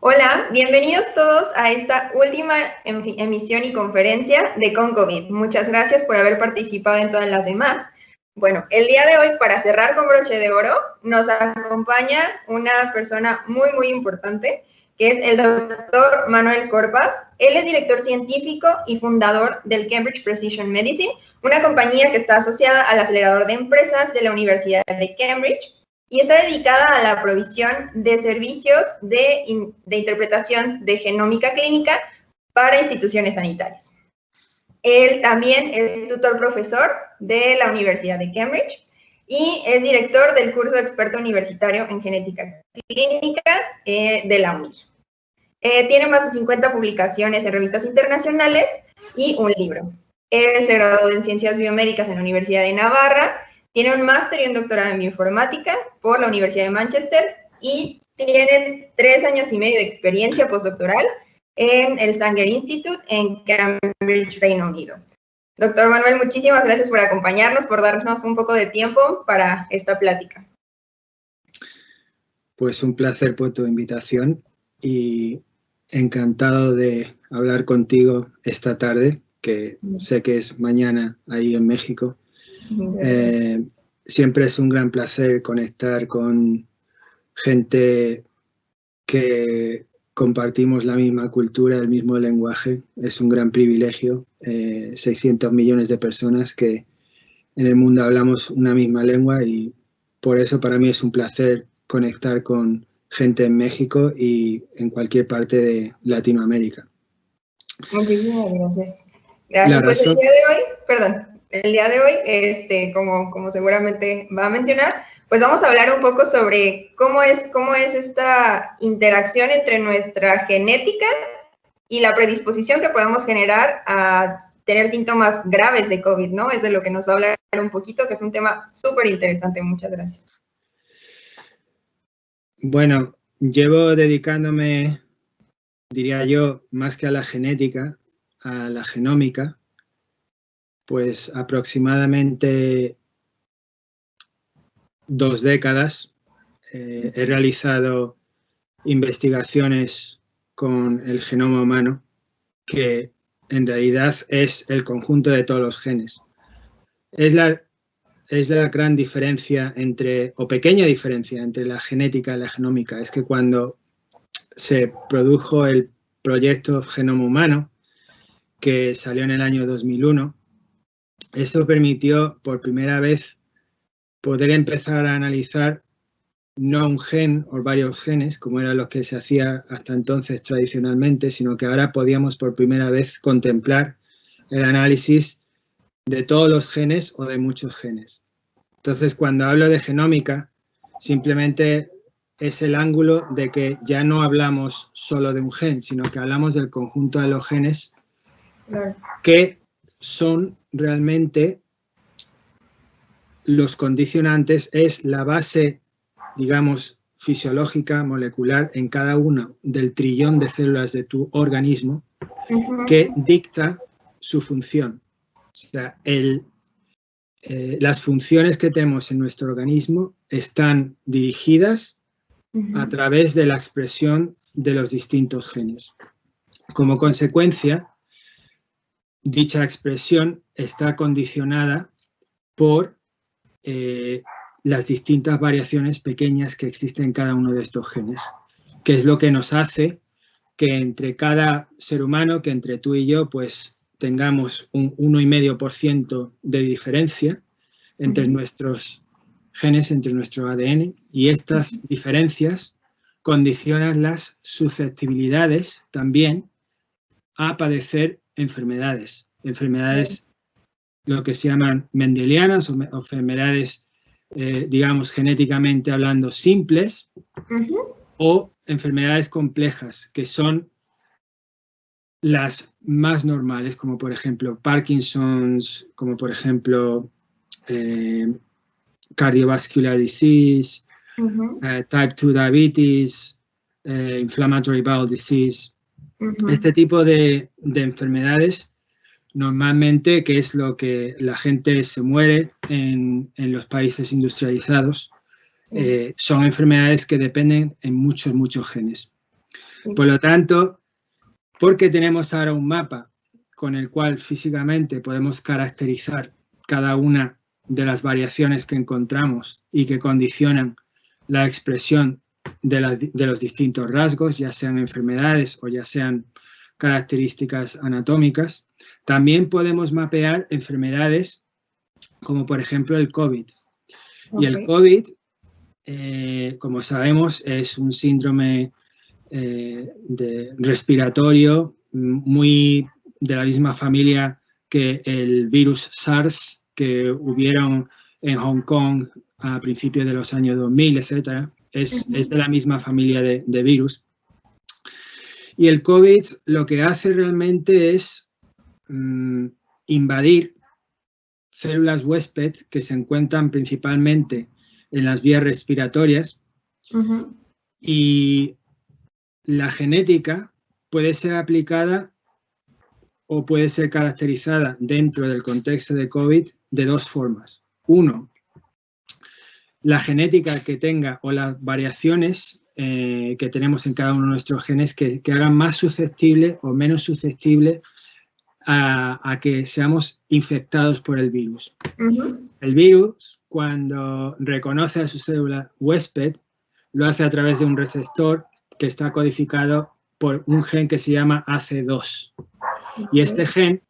Hola, bienvenidos todos a esta última emisión y conferencia de ConCovid. Muchas gracias por haber participado en todas las demás. Bueno, el día de hoy, para cerrar con broche de oro, nos acompaña una persona muy importante, que es el doctor Manuel Corpas. Él es director científico y fundador del Cambridge Precision Medicine, una compañía que está asociada al acelerador de empresas de la Universidad de Cambridge, y está dedicada a la provisión de servicios de interpretación de genómica clínica para instituciones sanitarias. Él también es tutor profesor de la Universidad de Cambridge y es director del curso de experto universitario en genética clínica de la UNIR. Tiene más de 50 publicaciones en revistas internacionales y un libro. Él se graduó en Ciencias Biomédicas en la Universidad de Navarra. Tiene un máster y un doctorado en bioinformática por la Universidad de Manchester y tiene 3 años y medio de experiencia postdoctoral en el Sanger Institute en Cambridge, Reino Unido. Doctor Manuel, muchísimas gracias por acompañarnos, por darnos un poco de tiempo para esta plática. Pues un placer por tu invitación y encantado de hablar contigo esta tarde, que sé que es mañana ahí en México. Siempre es un gran placer conectar con gente que compartimos la misma cultura, el mismo lenguaje. Es un gran privilegio. 600 millones de personas que en el mundo hablamos una misma lengua y por eso para mí es un placer conectar con gente en México y en cualquier parte de Latinoamérica. Muchísimas gracias. Gracias. Pues el día de hoy, como seguramente va a mencionar, pues vamos a hablar un poco sobre cómo es esta interacción entre nuestra genética y la predisposición que podemos generar a tener síntomas graves de COVID, ¿no? Es de lo que nos va a hablar un poquito, que es un tema súper interesante. Muchas gracias. Bueno, llevo dedicándome, diría yo, más que a la genética, a la genómica, pues aproximadamente 2 décadas. He realizado investigaciones con el genoma humano, que en realidad es el conjunto de todos los genes. Es la gran diferencia o pequeña diferencia entre la genética y la genómica. Es que cuando se produjo el proyecto Genoma Humano, que salió en el año 2001, eso permitió por primera vez poder empezar a analizar no un gen o varios genes, como eran los que se hacía hasta entonces tradicionalmente, sino que ahora podíamos por primera vez contemplar el análisis de todos los genes o de muchos genes. Entonces, cuando hablo de genómica, simplemente es el ángulo de que ya no hablamos solo de un gen, sino que hablamos del conjunto de los genes que son realmente los condicionantes, es la base, digamos, fisiológica, molecular, en cada uno del trillón de células de tu organismo, que dicta su función. O sea, las funciones que tenemos en nuestro organismo están dirigidas a través de la expresión de los distintos genes. Como consecuencia, dicha expresión está condicionada por las distintas variaciones pequeñas que existen en cada uno de estos genes, que es lo que nos hace que entre cada ser humano, que entre tú y yo, pues tengamos un 1,5% de diferencia entre nuestros genes, entre nuestro ADN, y estas diferencias condicionan las susceptibilidades también a padecer enfermedades lo que se llaman mendelianas o enfermedades, digamos, genéticamente hablando, simples, o enfermedades complejas, que son las más normales, como por ejemplo Parkinson's, como por ejemplo cardiovascular disease, type 2 diabetes, inflammatory bowel disease. Este tipo de enfermedades normalmente, que es lo que la gente se muere en los países industrializados, son enfermedades que dependen en muchos genes. Por lo tanto, porque tenemos ahora un mapa con el cual físicamente podemos caracterizar cada una de las variaciones que encontramos y que condicionan la expresión de los distintos rasgos, ya sean enfermedades o ya sean características anatómicas, también podemos mapear enfermedades como por ejemplo el COVID. Y el COVID, como sabemos, es un síndrome respiratorio muy de la misma familia que el virus SARS que hubieron en Hong Kong a principios de los años 2000, etcétera. Es de la misma familia de virus. Y el COVID lo que hace realmente es invadir células huésped que se encuentran principalmente en las vías respiratorias y la genética puede ser aplicada o puede ser caracterizada dentro del contexto de COVID de dos formas. Uno, la genética que tenga o las variaciones que tenemos en cada uno de nuestros genes que hagan más susceptible o menos susceptible a que seamos infectados por el virus. El virus, cuando reconoce a su célula huésped, lo hace a través de un receptor que está codificado por un gen que se llama AC2. Y este gen,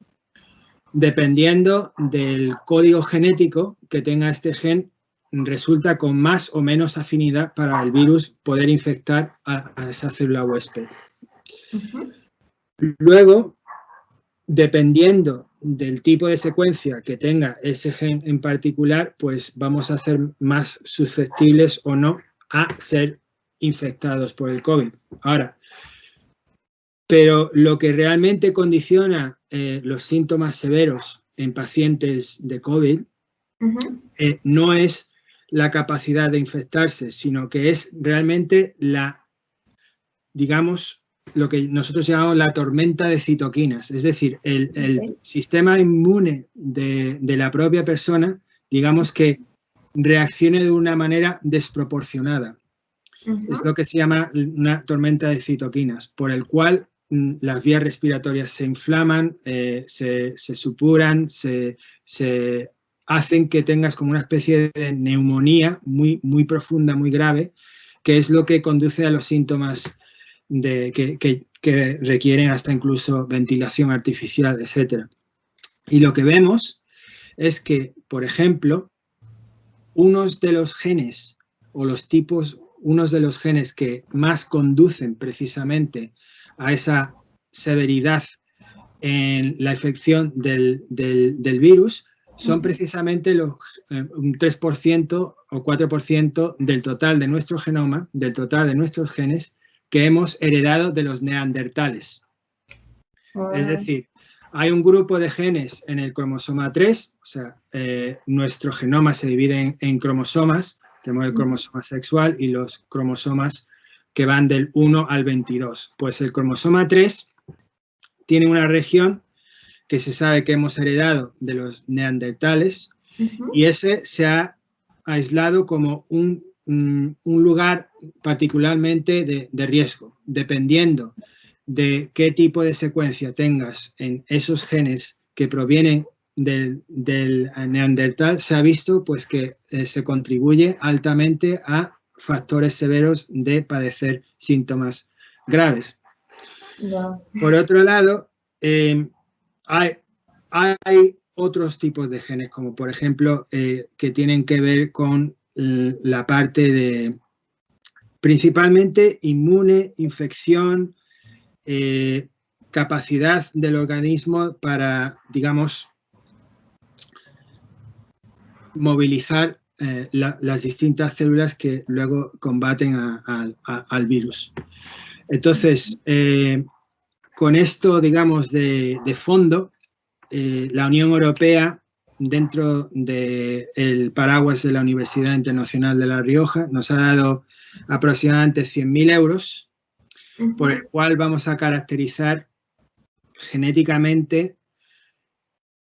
dependiendo del código genético que tenga este gen, resulta con más o menos afinidad para el virus poder infectar a esa célula huésped. Luego, dependiendo del tipo de secuencia que tenga ese gen en particular, pues vamos a ser más susceptibles o no a ser infectados por el COVID. Ahora, pero lo que realmente condiciona los síntomas severos en pacientes de COVID no es la capacidad de infectarse, sino que es realmente digamos, lo que nosotros llamamos la tormenta de citoquinas, es decir, el sistema inmune de la propia persona, digamos que reaccione de una manera desproporcionada. Es lo que se llama una tormenta de citoquinas, por el cual las vías respiratorias se inflaman, se supuran, se hacen que tengas como una especie de neumonía muy, muy profunda, muy grave, que es lo que conduce a los síntomas que requieren hasta incluso ventilación artificial, etc. Y lo que vemos es que, por ejemplo, unos de los genes que más conducen precisamente a esa severidad en la infección del virus son precisamente un 3% o 4% del total de nuestro genoma, del total de nuestros genes que hemos heredado de los neandertales. Es decir, hay un grupo de genes en el cromosoma 3, o sea, nuestro genoma se divide en cromosomas, tenemos el cromosoma sexual y los cromosomas que van del 1 al 22. Pues el cromosoma 3 tiene una región que se sabe que hemos heredado de los neandertales y ese se ha aislado como un lugar particularmente de riesgo, dependiendo de qué tipo de secuencia tengas en esos genes que provienen del neandertal, se ha visto pues que se contribuye altamente a factores severos de padecer síntomas graves. Wow. Por otro lado, hay otros tipos de genes, como por ejemplo, que tienen que ver con la parte de principalmente inmune, infección, capacidad del organismo para, digamos, movilizar las distintas células que luego combaten al virus. Entonces, con esto, digamos, de fondo, la Unión Europea, dentro del paraguas de la Universidad Internacional de La Rioja, nos ha dado aproximadamente 100.000 euros, por el cual vamos a caracterizar genéticamente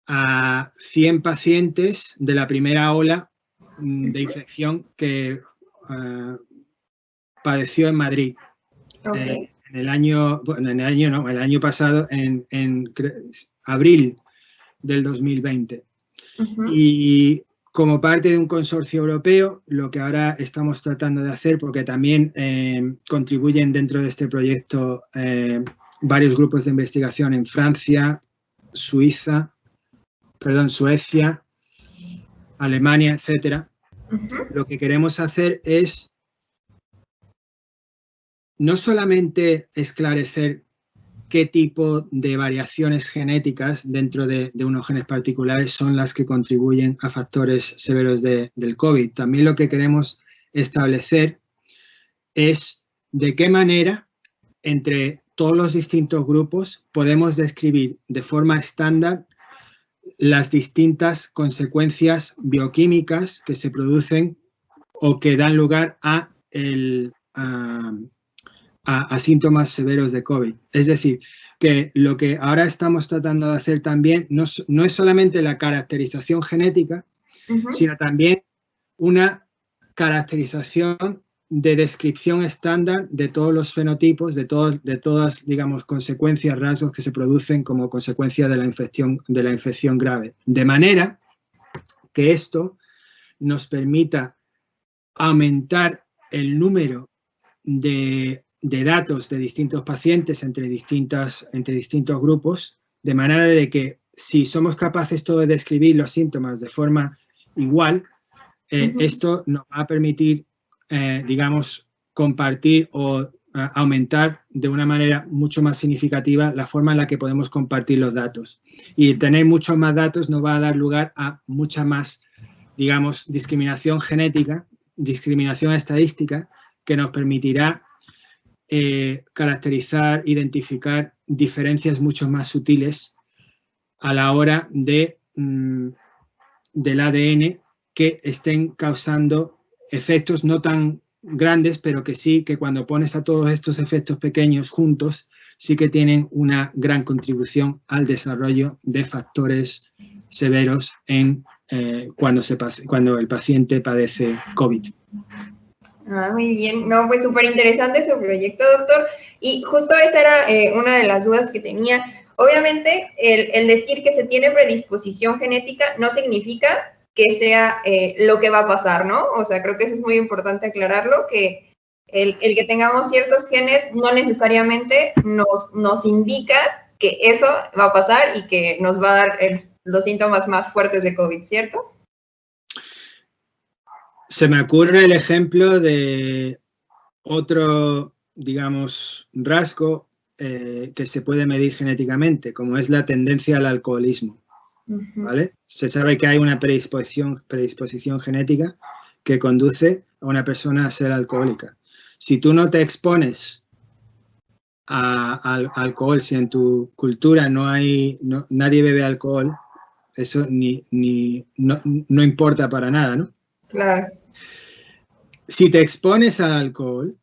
a 100 pacientes de la primera ola de infección que padeció en Madrid el año pasado, en abril del 2020. Y como parte de un consorcio europeo, lo que ahora estamos tratando de hacer, porque también contribuyen dentro de este proyecto varios grupos de investigación en Francia, Suecia, Alemania, etcétera. Lo que queremos hacer es no solamente esclarecer qué tipo de variaciones genéticas dentro de unos genes particulares son las que contribuyen a factores severos del COVID. También lo que queremos establecer es de qué manera entre todos los distintos grupos podemos describir de forma estándar las distintas consecuencias bioquímicas que se producen o que dan lugar a síntomas severos de COVID. Es decir, que lo que ahora estamos tratando de hacer también no es solamente la caracterización genética, sino también una caracterización de descripción estándar de todos los fenotipos, de todas, digamos, consecuencias, rasgos que se producen como consecuencia de la infección grave. De manera que esto nos permita aumentar el número de datos de distintos pacientes entre distintos grupos, de manera de que si somos capaces todos de describir los síntomas de forma igual, esto nos va a permitir, digamos, compartir o aumentar de una manera mucho más significativa la forma en la que podemos compartir los datos. Y tener muchos más datos nos va a dar lugar a mucha más, digamos, discriminación genética, discriminación estadística, que nos permitirá caracterizar, identificar diferencias mucho más sutiles a la hora del ADN que estén causando efectos no tan grandes, pero que sí, que cuando pones a todos estos efectos pequeños juntos, sí que tienen una gran contribución al desarrollo de factores severos cuando el paciente padece COVID. Muy bien. No, pues súper interesante su proyecto, doctor. Y justo esa era una de las dudas que tenía. Obviamente, el decir que se tiene predisposición genética no significa que sea lo que va a pasar, ¿no? O sea, creo que eso es muy importante aclararlo, que el que tengamos ciertos genes no necesariamente nos indica que eso va a pasar y que nos va a dar los síntomas más fuertes de COVID, ¿cierto? Se me ocurre el ejemplo de otro, digamos, rasgo que se puede medir genéticamente, como es la tendencia al alcoholismo, ¿vale? Se sabe que hay una predisposición genética que conduce a una persona a ser alcohólica. Si tú no te expones al alcohol, si en tu cultura nadie bebe alcohol, eso no importa para nada, ¿no? Claro. Si te expones al alcohol,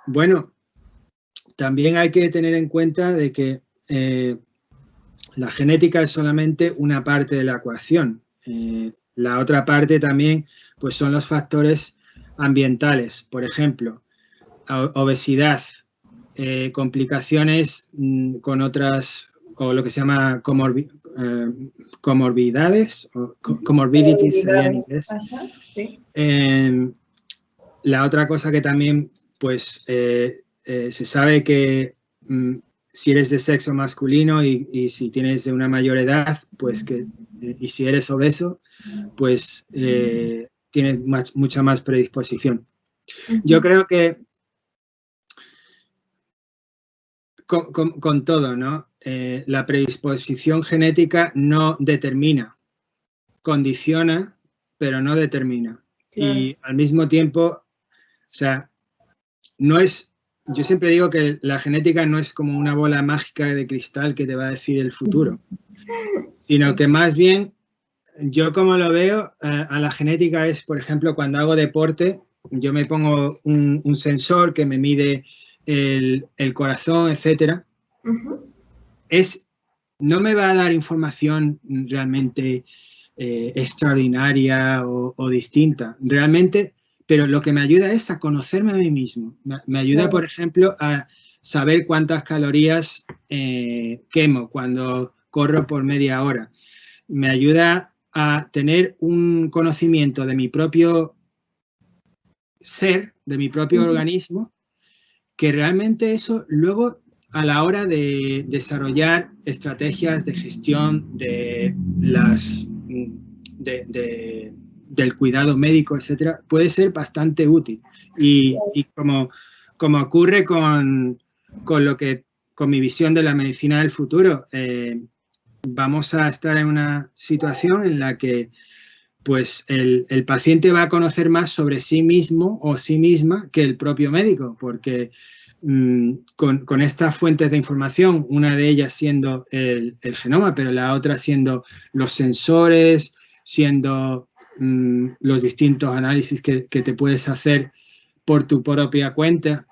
bueno, también hay que tener en cuenta de que la genética es solamente una parte de la ecuación. La otra parte también, pues, son los factores ambientales. Por ejemplo, obesidad, complicaciones con otras, o lo que se llama comorbilidades, o comorbidities en inglés. Ajá, sí. La otra cosa que también, pues, se sabe que si eres de sexo masculino y si tienes de una mayor edad, pues y si eres obeso, pues tienes mucha más predisposición. Yo creo que con todo, ¿no? La predisposición genética no determina, condiciona, pero no determina. Claro. Y al mismo tiempo, o sea, yo siempre digo que la genética no es como una bola mágica de cristal que te va a decir el futuro, sino que más bien, yo como lo veo, a la genética es, por ejemplo, cuando hago deporte, yo me pongo un sensor que me mide el corazón, etcétera. No me va a dar información realmente extraordinaria o distinta, realmente, pero lo que me ayuda es a conocerme a mí mismo. Me ayuda, por ejemplo, a saber cuántas calorías quemo cuando corro por media hora. Me ayuda a tener un conocimiento de mi propio ser, de mi propio organismo, que realmente eso luego a la hora de desarrollar estrategias de gestión del cuidado médico, etcétera, puede ser bastante útil. Y como ocurre con mi visión de la medicina del futuro, vamos a estar en una situación en la que pues el paciente va a conocer más sobre sí mismo o sí misma que el propio médico, porque con estas fuentes de información, una de ellas siendo el genoma, pero la otra siendo los sensores, siendo los distintos análisis que te puedes hacer por tu propia cuenta,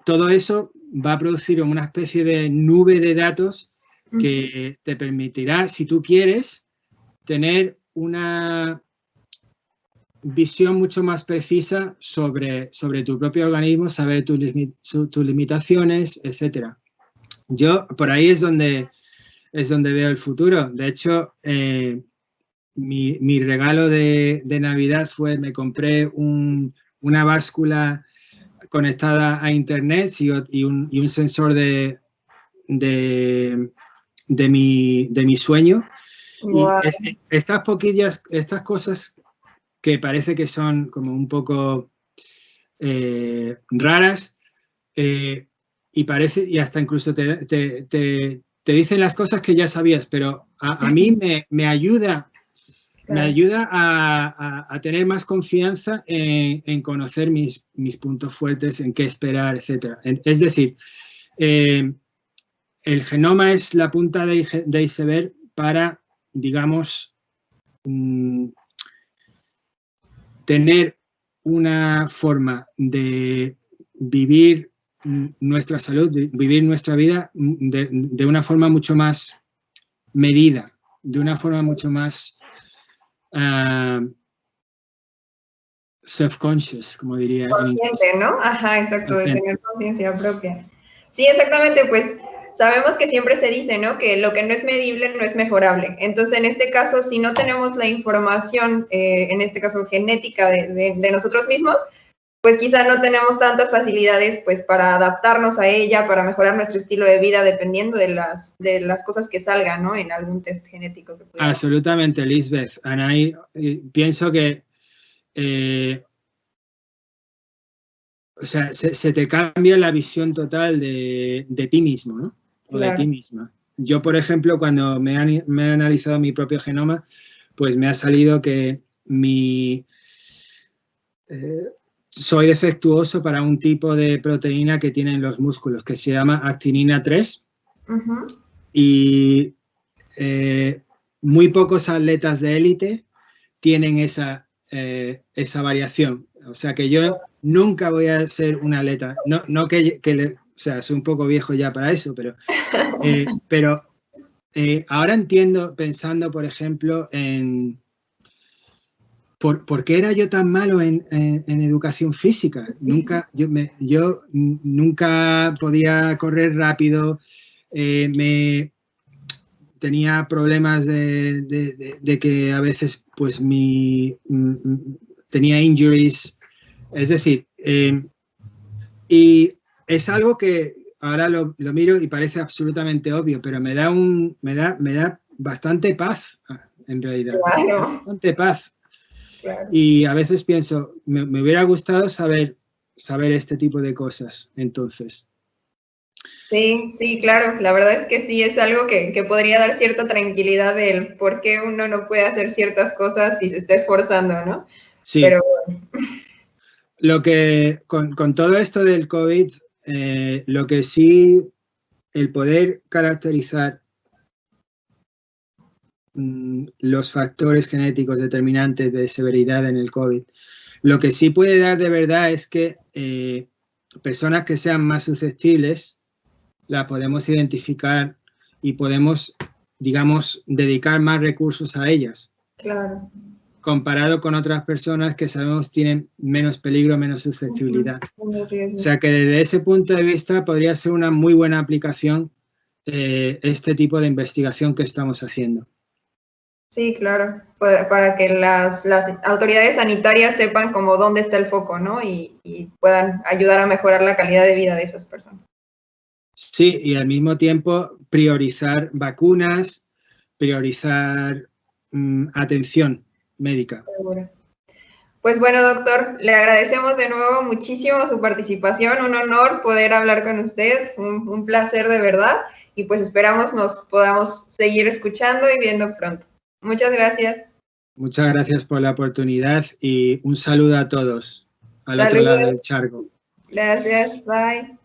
todo eso va a producir una especie de nube de datos que te permitirá, si tú quieres, tener una visión mucho más precisa sobre tu propio organismo, saber tus limitaciones, etcétera. Yo, por ahí es donde veo el futuro. De hecho, mi regalo de Navidad fue, me compré una báscula conectada a internet y un sensor de mi sueño. Wow. Y estas cosas que parece que son como un poco raras y hasta incluso te dicen las cosas que ya sabías, pero a mí me ayuda, a tener más confianza en conocer mis puntos fuertes, en qué esperar, etc. Es decir, el genoma es la punta de iceberg para, digamos, tener una forma de vivir nuestra salud, de vivir nuestra vida de una forma mucho más medida, de una forma mucho más self-conscious, como diría. Consciente, ¿no? Ajá, exacto, consciente. De tener conciencia propia. Sí, exactamente, pues sabemos que siempre se dice, ¿no? Que lo que no es medible no es mejorable. Entonces, en este caso, si no tenemos la información, en este caso genética de nosotros mismos, pues quizá no tenemos tantas facilidades pues para adaptarnos a ella, para mejorar nuestro estilo de vida, dependiendo de las cosas que salgan, ¿no? En algún test genético que pudiera. Absolutamente, Lisbeth. Anaí, pienso que o sea, se te cambia la visión total de ti mismo, ¿no? O claro. De ti misma. Yo, por ejemplo, cuando me he analizado mi propio genoma, pues me ha salido que soy defectuoso para un tipo de proteína que tienen los músculos, que se llama actinina 3. Y muy pocos atletas de élite tienen esa variación. O sea que yo nunca voy a ser un atleta. No que o sea, soy un poco viejo ya para eso, pero ahora entiendo, pensando, por ejemplo, en ¿por qué era yo tan malo en educación física? Yo nunca podía correr rápido, tenía problemas de que a veces pues tenía injuries, es decir, y es algo que ahora lo miro y parece absolutamente obvio, pero me da bastante paz, en realidad. Claro. Bastante paz. Claro. Y a veces pienso, me hubiera gustado saber este tipo de cosas, entonces. Sí, claro, la verdad es que sí, es algo que podría dar cierta tranquilidad del por qué uno no puede hacer ciertas cosas si se está esforzando, ¿no? Sí. Pero bueno. Lo que, con todo esto del COVID, lo que sí, el poder caracterizar los factores genéticos determinantes de severidad en el COVID, lo que sí puede dar de verdad es que personas que sean más susceptibles la podemos identificar y podemos, digamos, dedicar más recursos a ellas. Claro. comparado con otras personas que sabemos tienen menos peligro, menos susceptibilidad. O sea que desde ese punto de vista podría ser una muy buena aplicación este tipo de investigación que estamos haciendo. Sí, claro, para que las autoridades sanitarias sepan como dónde está el foco, ¿no? Y puedan ayudar a mejorar la calidad de vida de esas personas. Sí, y al mismo tiempo priorizar vacunas, priorizar atención médica. Seguro. Pues bueno, doctor, le agradecemos de nuevo muchísimo su participación, un honor poder hablar con usted, un placer de verdad, y pues esperamos nos podamos seguir escuchando y viendo pronto. Muchas gracias. Muchas gracias por la oportunidad y un saludo a todos al otro lado del charco. Gracias, bye.